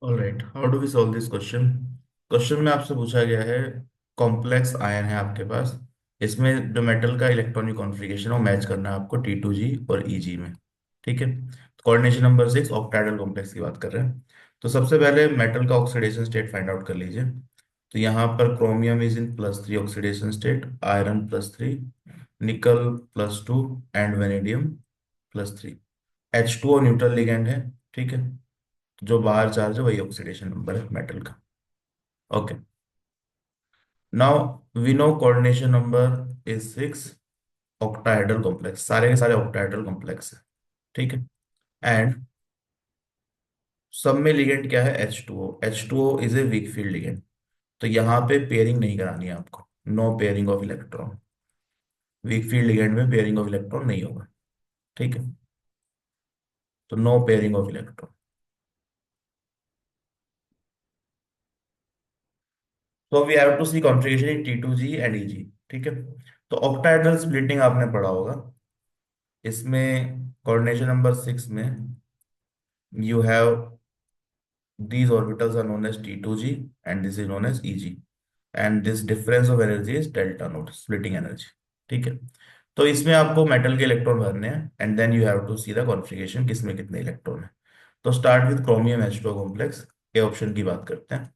Alright, how do we solve this question. Question में आपसे पूछा गया है, कॉम्प्लेक्स आयन है आपके पास। इसमें जो मेटल का इलेक्ट्रॉनिक कॉन्फ़िगरेशन है वो मैच करना है आपको T2G और Eg में। ठीक है, कोऑर्डिनेशन नंबर 6 ऑक्टाहेड्रल कॉम्प्लेक्स की बात कर रहे हैं। तो सबसे पहले मेटल का ऑक्सीडेशन स्टेट फाइंड आउट कर लीजिए। तो यहाँ पर chromium is in +3 oxidation state, iron +3, निकल +2 and vanadium +3। H2O neutral ligand है। ठीक है, जो बाहर चार्ज है वही ऑक्सीडेशन नंबर है मेटल का। Okay, now we know coordination number is 6, octahedral complex, सारे के सारे ऑक्टाहेड्रल कॉम्प्लेक्स है। ठीक है, एंड सब में लिगेंड क्या है? H2O। H2O is a weak field ligand. तो यहाँ पे पेयरिंग नहीं करानी है आपको, no pairing of electron. Weak field ligand में पेयरिंग ऑफ इलेक्ट्रॉन नहीं होगा। ठीक है, तो नो पेयरिंग ऑफ इलेक्ट्रॉन। तो we have to see configuration in T2G and Eg। ठीक है, तो ऑक्टाहेड्रल स्प्लिटिंग आपने पढ़ा होगा। इसमें कोऑर्डिनेशन नंबर 6 में you have these orbitals are known as T2G and this is known as Eg, and this difference of energy is delta naught splitting energy। ठीक है, तो इसमें आपको मेटल के इलेक्ट्रॉन भरने हैं and then you have to see the configuration किसमें कितने इलेक्ट्रॉन है। तो start with chromium H2O complex. A option की बात करते हैं।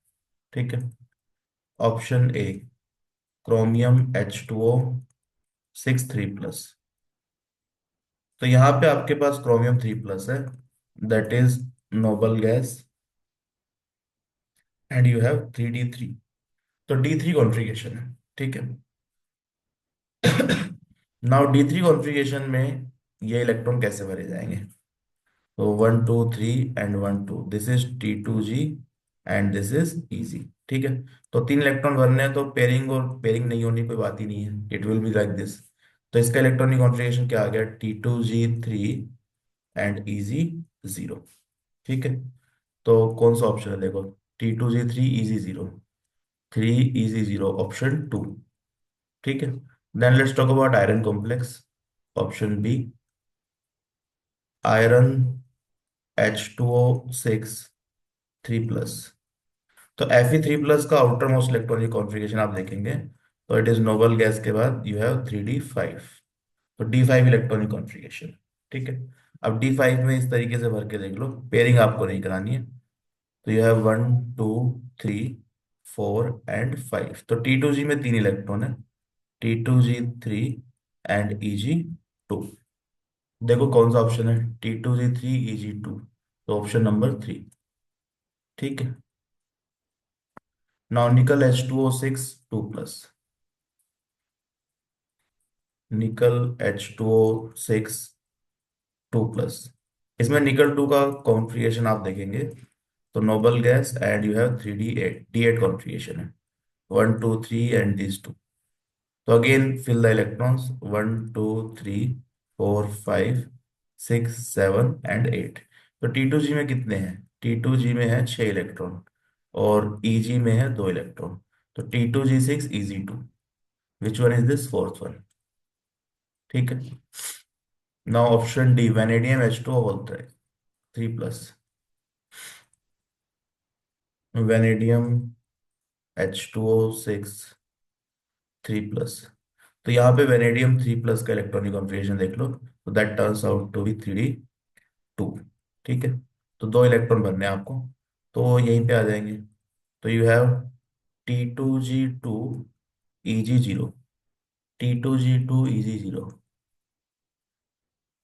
ठीक है, ऑप्शन ए, क्रोमियम H2O 6 3+। तो यहाँ पे आपके पास क्रोमियम 3+ है, that is Nobel gas, and you have 3D3। तो D3 कॉन्फ़िगरेशन है। ठीक है, नाउ D3 कॉन्फ़िगरेशन में ये इलेक्ट्रॉन कैसे भरे जाएंगे? तो 1 2 3 and 1 2, this is T2G and this is Eg। ठीक है, तो तीन इलेक्ट्रॉन भरने हैं, तो पेयरिंग और पेयरिंग नहीं होनी कोई बात ही नहीं है, it will be like this. तो इसका इलेक्ट्रॉनिक कॉन्फ़िगरेशन क्या आ गया? T2G3 and Eg 0। ठीक है, तो कौन सा ऑप्शन है देखो, T2G3 Eg 0, 3 Eg 0, ऑप्शन 2। ठीक है, then let's talk about iron complex. Option B, iron H2O 6 3+। तो Fe3+ का आउटर मोस्ट इलेक्ट्रॉनिक कॉन्फ़िगरेशन आप देखेंगे तो इट इज नोबल गैस के बाद यू हैव 3D5। तो D5 इलेक्ट्रॉनिक कॉन्फ़िगरेशन। ठीक है, अब D5 में इस तरीके से भर के देख लो, पेयरिंग आपको नहीं करानी है। तो यू हैव 1 2 3 4 एंड 5। तो T2G में तीन इलेक्ट्रॉन है, T2G3 एंड Eg 2। देखो कौन सा ऑप्शन है, T2G3 Eg 2, तो ऑप्शन नंबर 3। ठीक है, नाउ निकल H2O 6 2+। निकल H2O 6 2+। इसमें निकल 2 का कॉन्फ़िगरेशन आप देखेंगे तो noble gas and you have 3D8 configuration है, 1 2 3 एंड दिस 2। तो again fill the electrons, 1 2 3 4 5 6 7 and 8। तो T2G में कितने हैं? T2G में है 6 इलेक्ट्रॉन और Eg में है 2 इलेक्ट्रॉन। तो T2G6 Eg 2, which one is this fourth one? ठीक है, now option D, vanadium H2O होता है 3+। Vanadium H2O 6 3+। तो यहाँ पे वेनेडियम 3+ का इलेक्ट्रॉनिक कॉन्फ़िगरेशन देख लो, तो that turns out to be 3D2। ठीक है, तो दो इलेक्ट्रॉन भरने हैं आपको, तो यहीं पे आ जाएंगे। तो you have T2G2 Eg 0, T2G2 Eg 0,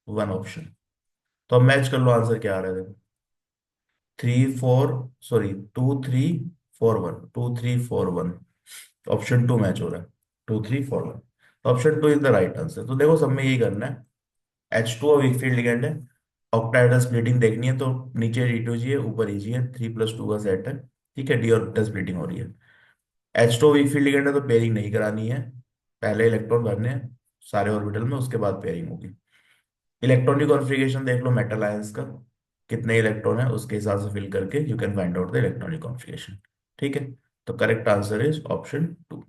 one option. तो अब मैच कर लो, आंसर क्या आ रहा है देखो, 3 4, सॉरी 2 3 4 1, 2 3 4 1। ऑप्शन 2 मैच हो रहा है, 2 3 4 1। Option 2 is the right answer. तो देखो सब में यही करना है, H2O वीक फील्ड लिगेंड है, ऑक्टाहेड्रल स्प्लिटिंग देखनी है तो नीचे D2G है, ऊपर Eg है, 3+2 का सेट है। ठीक है, डी ऑर्बिटल स्प्लिटिंग हो रही है। H2O वीक फील्ड लिगेंड है तो पेयरिंग नहीं करानी है, पहले इलेक्ट्रॉन भरने हैं सारे ऑर्बिटल में, उसके बाद पेयरिंग होगी। इलेक्ट्रॉनिक कॉन्फ़िगरेशन देख लो मेटल आयंस का, कितने इलेक्ट्रॉन है उसके हिसाब से फिल करके you can find out the electronic configuration. ठीक है, तो करेक्ट आंसर इज ऑप्शन 2।